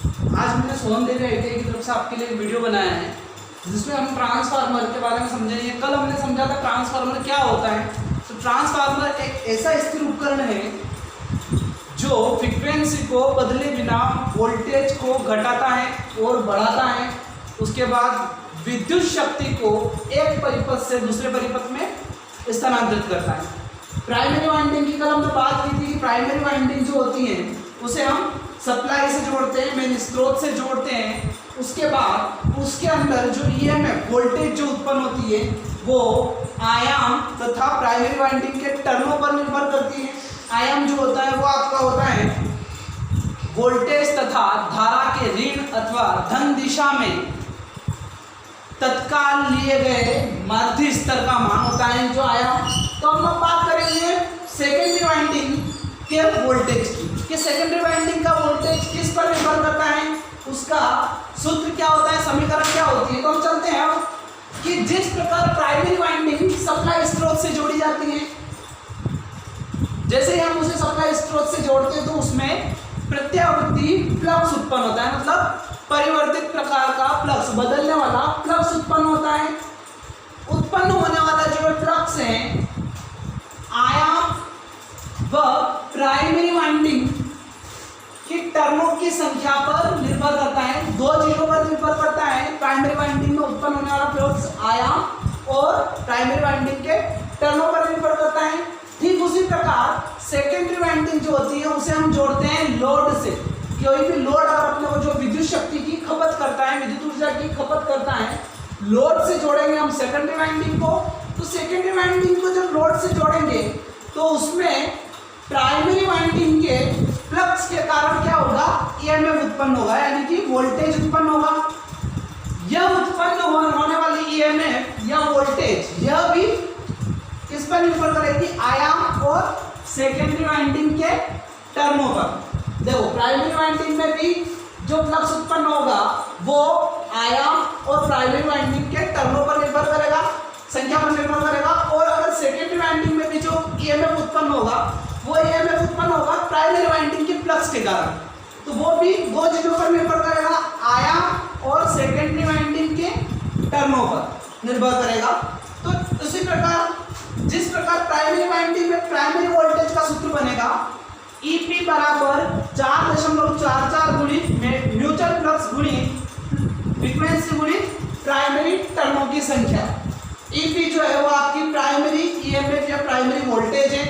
आज हमने सोहन देवी आईटीआई की तरफ से आपके लिए एक वीडियो बनाया है जिसमें हम ट्रांसफार्मर के बारे में समझेंगे। कल हमने समझा था ट्रांसफार्मर क्या होता है। तो ट्रांसफार्मर एक ऐसा स्थिर उपकरण है जो फ्रीक्वेंसी को बदले बिना वोल्टेज को घटाता है और बढ़ाता है। उसके बाद विद्युत शक्ति को एक परिपथ से दूसरे परिपथ में स्थानांतरित करता है। प्राइमरी वाइंडिंग की कल हमने बात की थी कि प्राइमरी वाइंडिंग जो होती है उसे हम सप्लाई से जोड़ते हैं, मेन स्रोत से जोड़ते हैं। उसके बाद उसके अंदर जो ईएमएफ वोल्टेज जो उत्पन्न होती है वो आयाम तथा प्राइमरी वाइंडिंग के टर्नों पर निर्भर करती है। आयाम जो होता है वो आपका होता है वोल्टेज तथा धारा के ऋण अथवा धन दिशा में तत्काल लिए गए मध्य स्तर का मान होता है जो आयाम। तो हम बात करेंगे सेकेंडरी वाइंडिंग के वोल्टेज की कि सेकेंडरी वाइंडिंग का वोल्टेज किस पर निर्भर करता है, उसका सूत्र क्या होता है, समीकरण क्या होती है। तो हम चलते हैं अब कि जिस प्रकार प्राइमरी वाइंडिंग सप्लाई स्रोत से जोड़ी जाती है, जैसे ही हम उसे सप्लाई स्रोत से जोड़ते हैं तो उसमें प्रत्यावर्ती फ्लक्स उत्पन्न होता है, मतलब परिवर्तित प्रकार का फ्लक्स, बदलने वाला फ्लक्स उत्पन्न होता है। उत्पन्न होने वाला जो फ्लक्स है आयाम व प्राइमरी वाइंडिंग की टर्नों की संख्या पर निर्भर करता है। दो चीजों पर निर्भर करता है, प्राइमरी वाइंडिंग में उत्पन्न होने वाला फ्लक्स आयाम और प्राइमरी वाइंडिंग के टर्नों पर निर्भर करता है। ठीक उसी प्रकार सेकेंडरी वाइंडिंग जो होती है उसे हम जोड़ते हैं लोड से। कोई भी लोड अगर अपने को जो विद्युत शक्ति की खपत करता है, विद्युत ऊर्जा की खपत करता है, लोड से जोड़ेंगे हम सेकेंडरी वाइंडिंग को। तो सेकेंडरी वाइंडिंग को जब लोड से जोड़ेंगे तो उसमें प्राइमरी वाइंडिंग के फ्लक्स के कारण क्या होगा, ईएमएफ उत्पन्न होगा, यानी कि वोल्टेज उत्पन्न होगा। यह उत्पन्न होने वाली ईएमएफ या वोल्टेज यह भी किस पर निर्भर करेगी, आयाम और सेकेंडरी वाइंडिंग के टर्नों पर। देखो प्राइमरी वाइंडिंग में भी जो फ्लक्स उत्पन्न होगा वो आयाम और प्राइमरी वाइंडिंग के टर्नों पर निर्भर करेगा, संख्या पर निर्भर करेगा। और अगर सेकेंडरी वाइंडिंग में भी जो ईएमएफ उत्पन्न होगा वो ईएमएफ उत्पन्न होगा प्राइमरी वाइंडिंग के फ्लक्स के कारण। तो वो भी दो चीजों पर निर्भर करेगा, आयाम और सेकेंडरी वाइंडिंग के टर्नों पर निर्भर करेगा। तो उसी प्रकार जिस प्रकार प्राइमरी वाइंडिंग में प्राइमरी वोल्टेज का सूत्र बनेगा EP बराबर 4.44 गुणित म्यूचुअल फ्लक्स गुणित फ्रीक्वेंसी गुणित प्राइमरी टर्नों की संख्या। EP जो है वो आपकी प्राइमरी ईएमएफ या प्राइमरी वोल्टेज है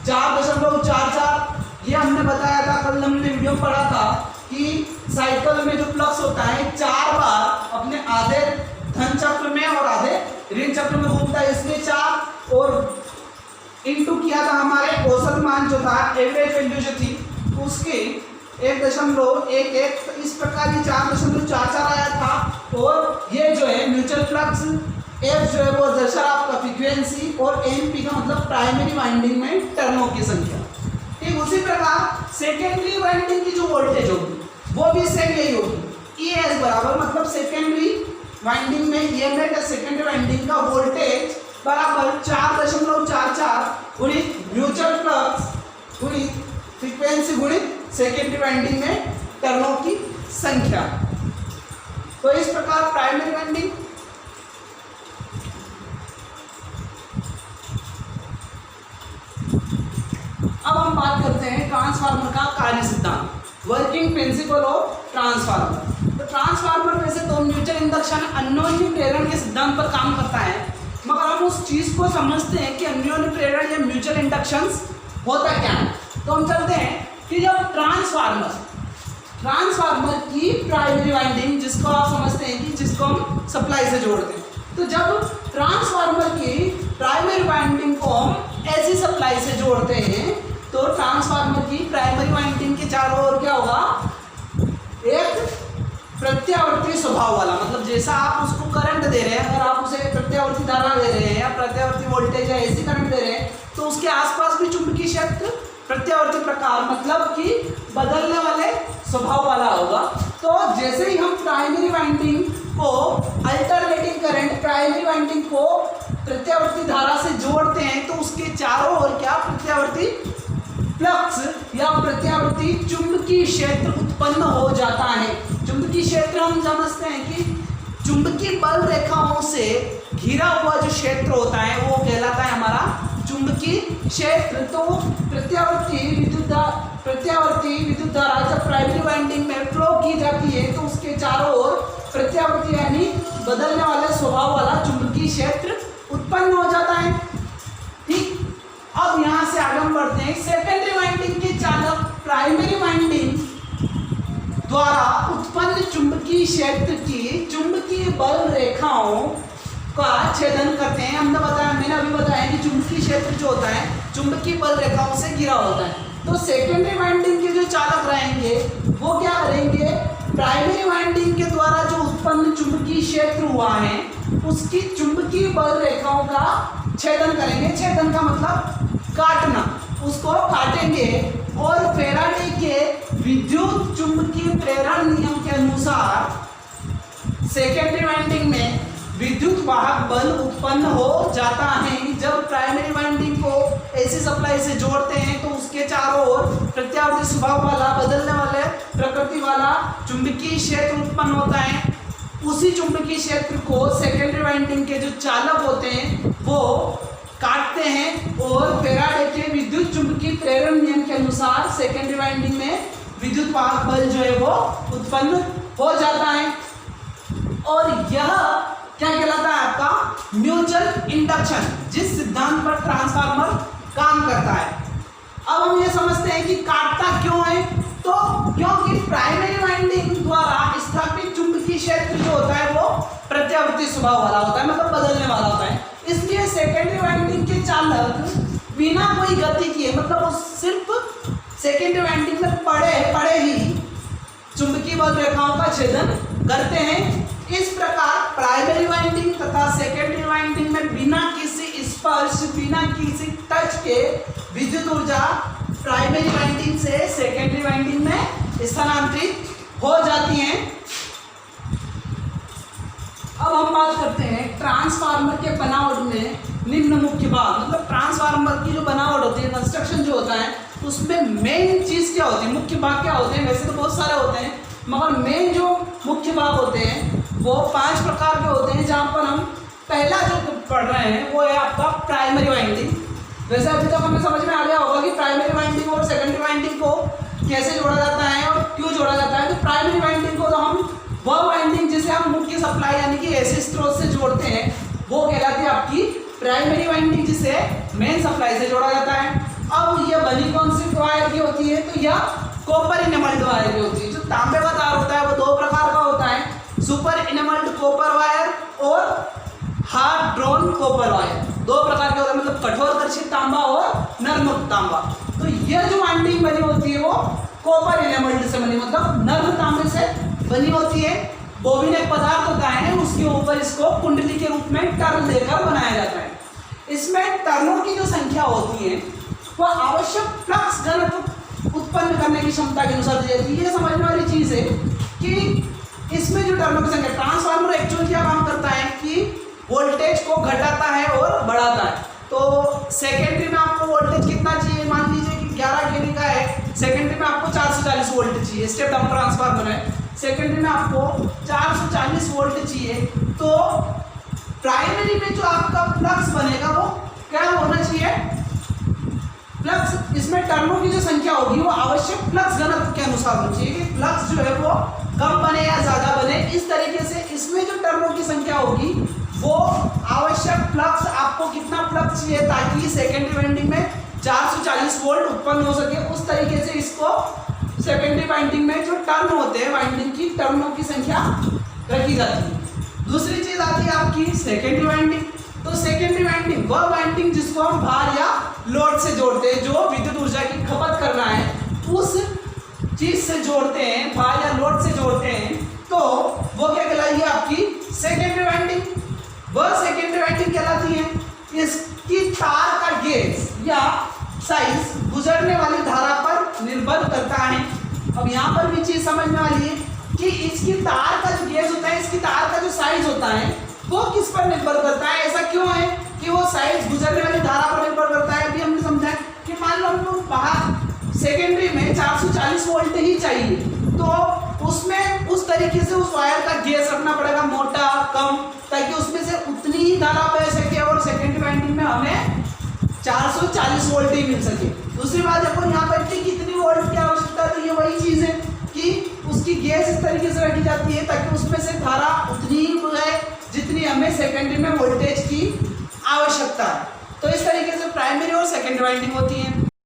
4.44। ये हमने बताया था, कल हमने वीडियो पढ़ा था कि साइकिल में जो फ्लक्स होता है 4 बार अपने आधे धन चक्र में और आधे ऋण चक्र में घूमता है, इसलिए 4 और इनटू किया था हमारे औसत मान जो था, एवरेज वैल्यू जो थी उसकी 1.11। इस प्रकार ये 4.44 आया था। और ये जो है म्यूचुअल फ्लक्स F जो है वो दर्शा आपका फ्रीक्वेंसी और MP का मतलब प्राइमरी वाइंडिंग में टर्नों की संख्या। ठीक उसी प्रकार सेकेंडरी वाइंडिंग की जो वोल्टेज होगी वो भी सेम यही होगी, ES बराबर मतलब सेकेंडरी वाइंडिंग में ईएमएफ या सेकेंडरी वाइंडिंग का वोल्टेज बराबर 4.44 गुणित म्यूचुअल फ्लक्स गुणित फ्रीक्वेंसी गुणित सेकेंडरी वाइंडिंग में टर्नों की संख्या। तो इस प्रकार प्राइमरी वाइंडिंग, अब हम बात करते हैं ट्रांसफार्मर का कार्य सिद्धांत, वर्किंग प्रिंसिपल ऑफ ट्रांसफार्मर। तो ट्रांसफार्मर वैसे तो म्यूचुअल इंडक्शन अन्योन्य प्रेरण के सिद्धांत पर काम करता है, मगर हम उस चीज को समझते हैं कि अन्योन्य प्रेरण या म्यूचुअल इंडक्शंस होता क्या है। तो हम चलते हैं कि जब ट्रांसफार्मर की प्राइमरी वाइंडिंग, जिसको आप समझते हैं कि जिसको हम सप्लाई से जोड़ते हैं, तो जब ट्रांसफार्मर की प्राइमरी वाइंडिंग को हम ऐसी सप्लाई से जोड़ते हैं तो ट्रांसफार्मर की प्राइमरी वाइंडिंग के चारों ओर क्या होगा, एक प्रत्यावर्ती स्वभाव वाला, मतलब जैसा आप उसको करंट दे रहे हैं, अगर आप उसे प्रत्यावर्ती धारा दे रहे हैं या प्रत्यावर्ती वोल्टेज या एसी करंट दे रहे हैं तो उसके आसपास भी चुंबकीय क्षेत्र प्रत्यावर्ती प्रकार मतलब कि बदलने वाले स्वभाव वाला होगा। तो जैसे ही हम प्राइमरी वाइंडिंग को अल्टरनेटिंग करंट प्राइमरी वाइंडिंग को प्रत्यावर्ती धारा से जोड़ते हैं तो उसके चारों ओर क्या प्रत्यावर्ती फ्लक्स या प्रत्यावर्ती चुंबकीय क्षेत्र उत्पन्न हो जाता है। चुंबकीय बल रेखाओं से घिरा हुआ जो क्षेत्र होता है वो कहलाता है हमारा चुंबकीय क्षेत्र। तो प्रत्यावर्ती विद्युत धारा जब प्राइमरी वाइंडिंग में फ्लो की जाती है तो उसके चारों ओर प्रत्यावर्ती यानी बदलने वाले स्वभाव वाला चुंबकीय क्षेत्र उत्पन्न हो जाता है। ठीक, अब यहां से आगे हम बढ़ते हैं। सेकेंडरी वाइंडिंग के चालक प्राइमरी वाइंडिंग द्वारा उत्पन्न चुंबकीय क्षेत्र की चुंबकीय बल रेखाओं का छेदन करते हैं। मैंने अभी बताया कि चुंबकीय क्षेत्र जो होता है चुंबकीय बल रेखाओं से घिरा होता है। तो सेकेंडरी वाइंडिंग के जो चालक रहेंगे वो क्या करेंगे, प्राइमरी वाइंडिंग के द्वारा जो उत्पन्न चुंबकीय क्षेत्र हुआ है उसकी चुंबकीय बल रेखाओं का छेदन करेंगे। छेदन का मतलब काटना, उसको काटेंगे और फैराडे के विद्युत चुंबकीय प्रेरण नियम के अनुसार सेकेंडरी वाइंडिंग में विद्युत वाहक बल उत्पन्न हो जाता है। जब प्राइमरी वाइंडिंग को एसी सप्लाई से जोड़ते हैं तो उसके चारों ओर प्रत्यावर्ती स्वभाव वाला बदलने वाले प्रकृति वाला चुंबकीय क्षेत्र उत्पन्न होता है। उसी चुंबकीय क्षेत्र को सेकेंडरी वाइंडिंग के जो चालक होते हैं वो काटते हैं और फैराडे के विद्युत चुंबकीय प्रेरण नियम के अनुसार सेकेंडरी वाइंडिंग में विद्युत वाहक बल जो है वो उत्पन्न हो जाता है। और यह क्या कहलाता है आपका म्यूचुअल इंडक्शन, जिस सिद्धांत पर ट्रांसफार्मर काम करता है। अब हम ये समझते हैं कि काटता क्यों है, तो क्योंकि प्राइमरी वाइंडिंग द्वारा स्थापित चुंबकीय क्षेत्र जो होता है वो प्रत्यावर्ती स्वभाव वाला होता है, मतलब बदलने वाला होता है। इसलिए सेकेंडरी वाइंडिंग के चालक बिना कोई गति किए, मतलब सिर्फ सेकेंडरी वाइंडिंग में पड़े ही चुंबकीय बल रेखाओं का छेदन करते हैं। इस प्रकार प्राइमरी वाइंडिंग तथा सेकेंडरी वाइंडिंग में बिना किसी स्पर्श, बिना किसी टच के विद्युत ऊर्जा प्राइमरी वाइंडिंग से सेकेंडरी वाइंडिंग में स्थानांतरित हो जाती है। अब हम बात करते हैं ट्रांसफार्मर के बनावट में निम्न मुख्य भाग, मतलब ट्रांसफार्मर की जो बनावट होती है, कंस्ट्रक्शन जो होता है, उसमें मेन चीज क्या होती है, मुख्य भाग क्या होते हैं। वैसे तो बहुत सारे होते हैं मगर मेन जो मुख्य भाग होते हैं वो 5 प्रकार के होते हैं। जहाँ पर हम पहला जो पढ़ रहे हैं वो है आपका प्राइमरी वाइंडिंग। वैसे अभी तक हमें समझ में आ गया होगा कि प्राइमरी वाइंडिंग और सेकेंडरी वाइंडिंग को कैसे जोड़ा जाता है और क्यों जोड़ा जाता है। तो प्राइमरी वाइंडिंग को तो हम वह वाइंडिंग जिसे हम मुख्य सप्लाई यानी कि एसी स्रोत से जोड़ते हैं वो कहलाती है आपकी प्राइमरी वाइंडिंग, जिसे मेन सप्लाई से जोड़ा जाता है। अब ये बनी कौन सी वायर की होती है, तो यह कॉपर इनेमल्ड वायर की होती है। जो तांबे का तार होता है वो 2 प्रकार का होता है, सुपर इनेमल्ड कॉपर वायर और हार्ड ड्रॉन कॉपर वायर। 2 प्रकार के होते हैं, मतलब कठोर कर्षित तांबा और नर्म तांबा। तो यह जो वाइंडिंग बनी होती है वो कॉपर इनेमल्ड से बनी, मतलब नर्म तांबे से बनी होती है। बोबिन एक पदार्थ होता है, उसके ऊपर इसको कुंडली के रूप में टर्न देकर बनाया जाता है। इसमें टर्नों की जो संख्या होती है वो आवश्यक फ्लक्स घनत्व उत्पन्न करने की क्षमता के अनुसार दी जाती है। ये समझने वाली चीज है कि इसमें जो टर्नों की संख्या, ट्रांसफार्मर एक्चुअली क्या काम करता है कि वोल्टेज को घटाता है और बढ़ाता है। तो सेकेंडरी में आपको वोल्टेज कितना चाहिए, मान लीजिए कि 11 kV का है, सेकेंडरी में आपको 440 वोल्ट चाहिए, स्टेप डाउन ट्रांसफार्मर है, सेकेंडरी में आपको 440 वोल्ट चाहिए। तो प्राइमरी में जो आपका फ्लक्स बनेगा वो क्या होना चाहिए, फ्लक्स, इसमें टर्नों की जो संख्या होगी वो आवश्यक फ्लक्स घनत्व के अनुसार होनी चाहिए कि फ्लक्स जो है वो कम बने या ज्यादा बने। इस तरीके से इसमें जो टर्नों की संख्या होगी वो आवश्यक फ्लक्स, आपको कितना फ्लक्स चाहिए ताकि सेकेंडरी वाइंडिंग में 440 वोल्ट उत्पन्न हो सके, उस तरीके से इसको सेकेंडरी वाइंडिंग में जो टर्न होते हैं वाइंडिंग की टर्नों की संख्या रखी जाती है। दूसरी चीज आती है आपकी सेकेंडरी वाइंडिंग। तो सेकेंडरी वाइंडिंग वह वाइंडिंग जिसको हम भार या लोड से जोड़ते हैं, जो विद्युत ऊर्जा की खपत करना है उस चीज से जोड़ते हैं, भार या लोड से जोड़ते हैं, तो वो क्या कहलाएगी आपकी सेकेंडरी वाइंडिंग। वह सेकेंडरी वाइंडिंग कहलाती है। इसकी तार का गेज या साइज गुजरने वाली धारा पर निर्भर करता है। अब यहाँ पर भी चीज समझने वाली है कि इसकी तार का जो गेज होता है, इसकी तार का जो साइज होता है वो किस पर निर्भर करता है। ऐसा क्यों है कि वो साइज गुजरने वाली धारा पर निर्भर करता है। अभी हमने समझा कि मान लो हमको बाहर सेकेंडरी में 440 वोल्ट ही चाहिए, तो उसमें उस तरीके से उस वायर का गेज रखना पड़ेगा, मोटा कम, ताकि उसमें से उतनी ही धारा बह सके और सेकेंडरी वाइंडिंग में हमें 440 वोल्ट ही मिल सके। दूसरी बात देखो यहाँ पर कितनी वोल्ट की आवश्यकता है, तो ये वही चीज़ है कि उसकी गैस इस तरीके से रखी जाती है ताकि उसमें से धारा उतनी ही बहे जितनी हमें सेकेंडरी में वोल्टेज की आवश्यकता है। तो इस तरीके से प्राइमरी और सेकेंडरी वाइंडिंग होती है।